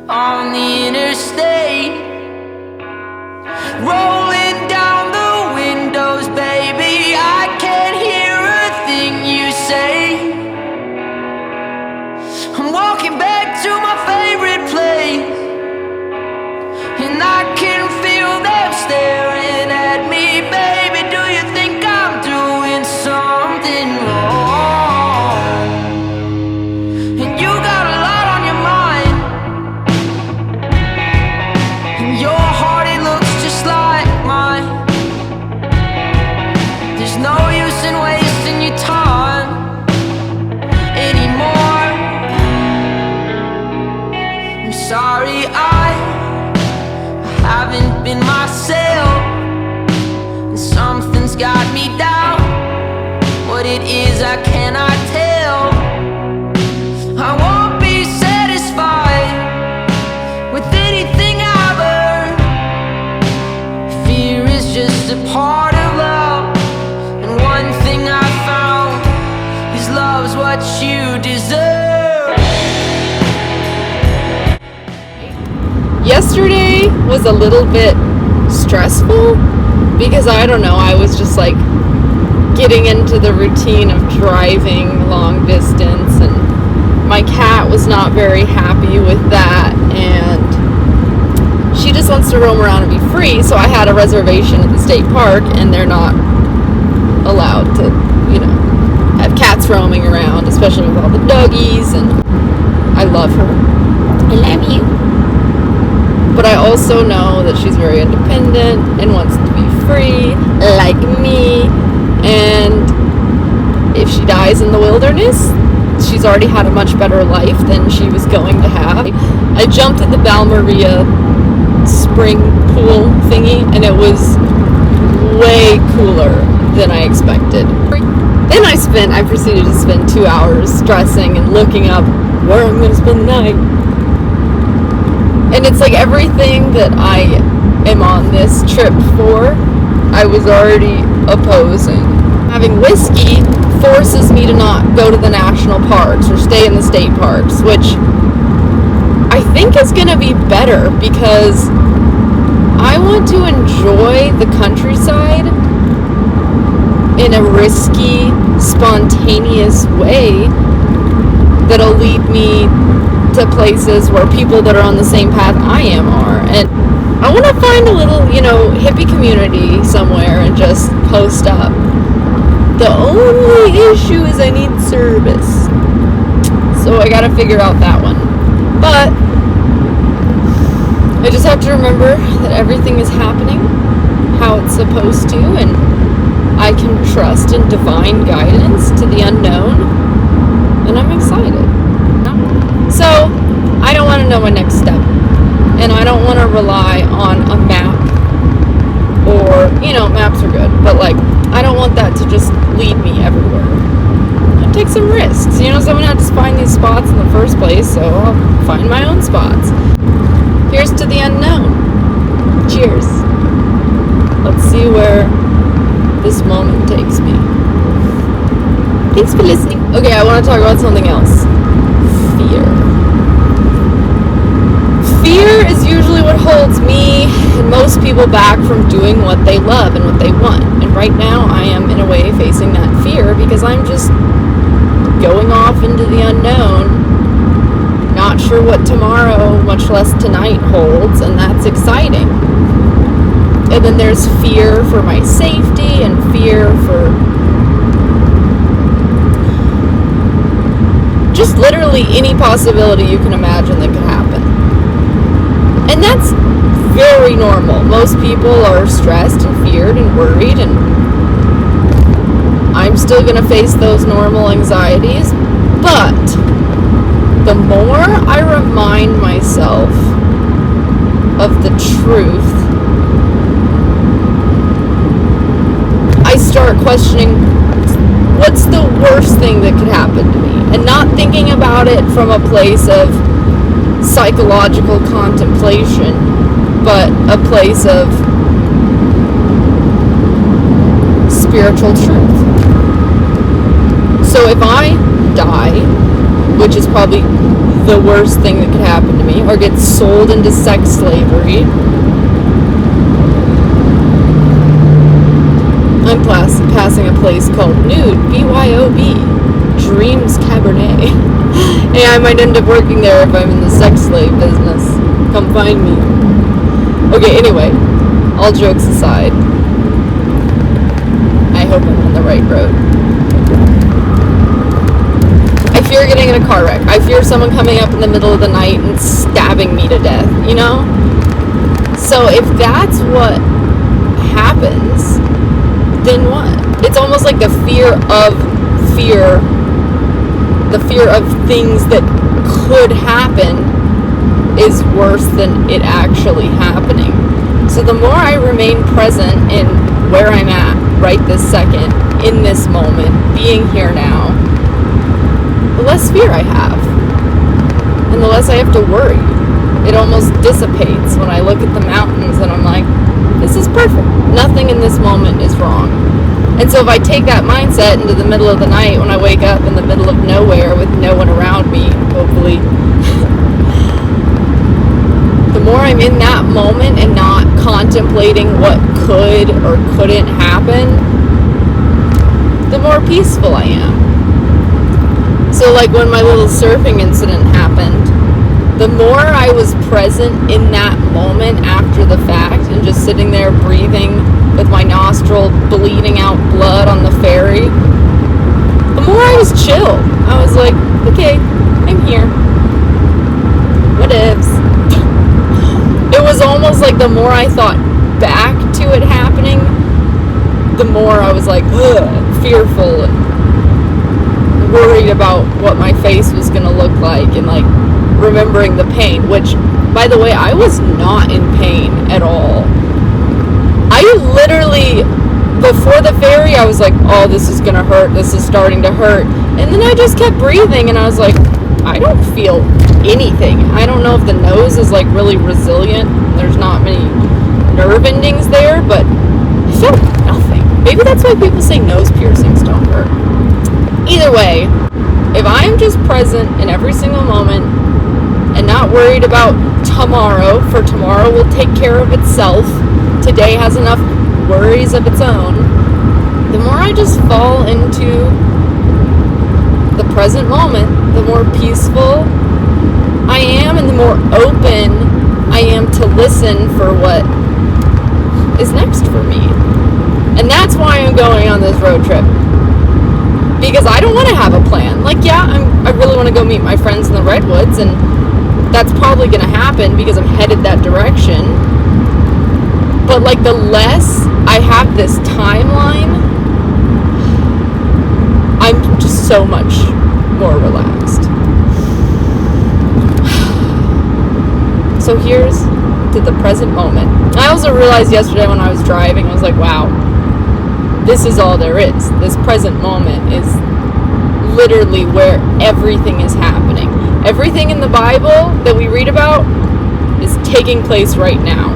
on the interstate, rolling down the windows, baby. I can't hear a thing you say. I'm walking back to my favorite place, and I can feel them staring at me, baby. Do you think I'm doing something wrong? And you got a lot on your mind, and your heart, it looks just like mine. There's no use in wasting your time anymore. I'm sorry I haven't been myself, and something's got me down. What it is I cannot tell. I won't be satisfied with anything I've earned. Fear is just a part of love, and one thing I found is love's what you deserve. Yesterday was a little bit stressful because I don't know, I was just like getting into the routine of driving long distance, and my cat was not very happy with that, and she just wants to roam around and be free. So I had a reservation at the state park, and they're not allowed to, have cats roaming around, especially with all the doggies, and I love her. I love you. But I also know that she's very independent and wants to be free, like me. And if she dies in the wilderness, she's already had a much better life than she was going to have. I jumped in the Balmaria spring pool thingy, and it was way cooler than I expected. Then I proceeded to spend 2 hours stressing and looking up where I'm going to spend the night. And it's like everything that I am on this trip for, I was already opposing. Having whiskey forces me to not go to the national parks or stay in the state parks, which I think is going to be better because I want to enjoy the countryside in a risky, spontaneous way that'll lead me to places where people that are on the same path I am are. And I want to find a little, hippie community somewhere and just post up. The only issue is I need service. So I gotta figure out that one. But I just have to remember that everything is happening how it's supposed to, and I can trust in divine guidance to the unknown, and I'm excited. So, I don't want to know my next step, and I don't want to rely on a map, or, maps are good, but I don't want that to just lead me everywhere. I'll take some risks, someone had to find these spots in the first place, so I'll find my own spots. Here's to the unknown. Cheers. Let's see where this moment takes me. Thanks for listening. Okay, I want to talk about something else. Fear. Fear is usually what holds me and most people back from doing what they love and what they want. And right now I am in a way facing that fear because I'm just going off into the unknown, not sure what tomorrow, much less tonight, holds, and that's exciting. And then there's fear for my safety and fear for just literally any possibility you can imagine that could happen. And that's very normal. Most people are stressed and feared and worried, and I'm still going to face those normal anxieties. But the more I remind myself of the truth, I start questioning what's the worst thing that could happen to me, and not thinking about it from a place of psychological contemplation, but a place of spiritual truth. So if I die, which is probably the worst thing that could happen to me, or get sold into sex slavery. I'm passing a place called Nude, BYOB, Dreams Cabernet. Hey, I might end up working there if I'm in the sex slave business. Come find me. Okay, anyway, all jokes aside, I hope I'm on the right road. I fear getting in a car wreck. I fear someone coming up in the middle of the night and stabbing me to death, you know? So if that's what happens, then what? It's almost like the fear of things that could happen is worse than it actually happening. So the more I remain present in where I'm at right this second, in this moment, being here now, the less fear I have. And the less I have to worry. It almost dissipates when I look at the mountains and I'm like, this is perfect. Nothing in this moment is wrong. And so if I take that mindset into the middle of the night when I wake up in the middle of nowhere with no one around me, hopefully, the more I'm in that moment and not contemplating what could or couldn't happen, the more peaceful I am. So like when my little surfing incident happened, the more I was present in that moment after the fact and just sitting there breathing with my nostril bleeding out blood on the ferry, the more I was chill. I was like, okay, I'm here. What ifs? It was almost like the more I thought back to it happening, the more I was like, ugh, fearful and worried about what my face was going to look like and like remembering the pain, which, by the way, I was not in pain at all. I literally, before the ferry, I was like, oh, this is going to hurt. This is starting to hurt. And then I just kept breathing and I was like, I don't feel anything. I don't know if the nose is like really resilient. There's not many nerve endings there, but I felt nothing. Maybe that's why people say nose piercings don't hurt. Either way, if I am just present in every single moment and not worried about tomorrow, for tomorrow will take care of itself, today has enough worries of its own, the more I just fall into the present moment, the more peaceful I am and the more open I am to listen for what is next for me. And that's why I'm going on this road trip. Because I don't want to have a plan. Like, yeah, I really want to go meet my friends in the Redwoods, and that's probably going to happen because I'm headed that direction. But, like, the less I have this timeline, I'm just so much more relaxed. So here's to the present moment. I also realized yesterday when I was driving, I was like, wow, this is all there is. This present moment is literally where everything is happening. Everything in the Bible that we read about is taking place right now.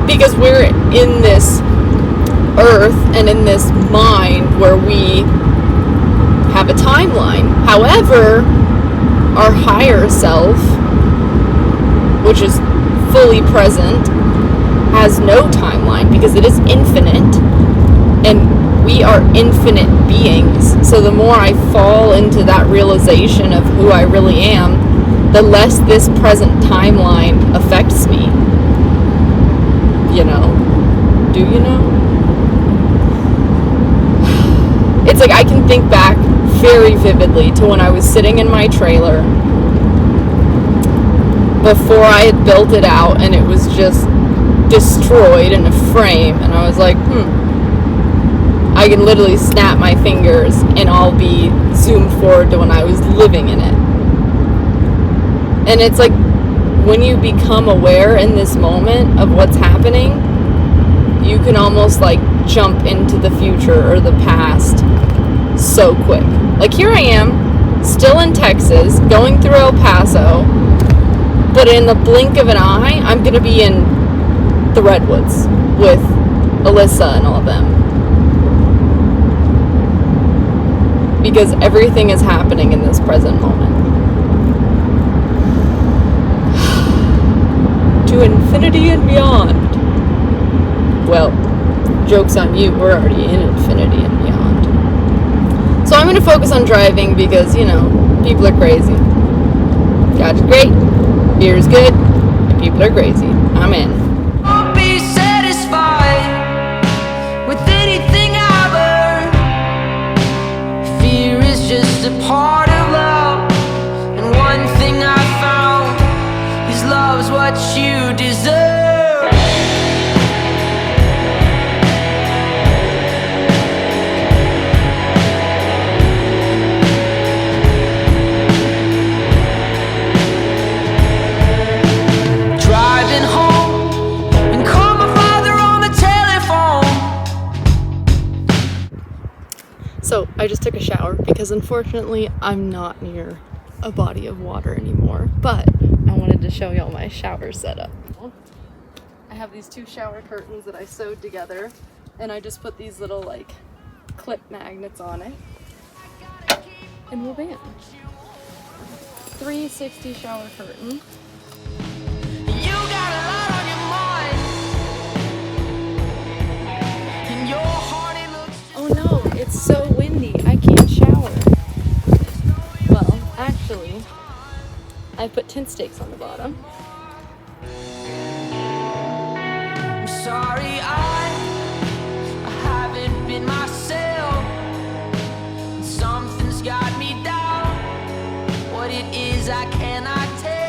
Because we're in this earth and in this mind where we have a timeline. However, our higher self, which is fully present, has no timeline because it is infinite and we are infinite beings. So the more I fall into that realization of who I really am, the less this present timeline affects me. You know? Do you know? It's like I can think back very vividly to when I was sitting in my trailer before I had built it out and it was just destroyed in a frame, and I was like, I can literally snap my fingers and I'll be zoomed forward to when I was living in it. And it's like when you become aware in this moment of what's happening, you can almost like jump into the future or the past so quick. Like here I am, still in Texas, going through El Paso, but in the blink of an eye, I'm going to be in the Redwoods with Alyssa and all of them. because everything is happening in this present moment. To infinity and beyond. Well, joke's on you, we're already in infinity and beyond. So I'm going to focus on driving because, you know, people are crazy. God's great, beer is good, and people are crazy. I'm in. Won't be satisfied with anything I've earned. Fear is just a part of love, and one thing I found is love's what you deserve. Driving home and call my father on the telephone. So I just took a shower because unfortunately I'm not near a body of water anymore, but I wanted to show y'all my shower setup. I have these 2 shower curtains that I sewed together, and I just put these little like clip magnets on it, and we'll bam. 360 shower curtain. You got a lot on your mind, and your heart it looks Oh no, it's so windy, I can't shower. Well, actually, I put tent stakes on the bottom. I'm sorry I haven't been myself. Something's got me down. What it is I cannot tell.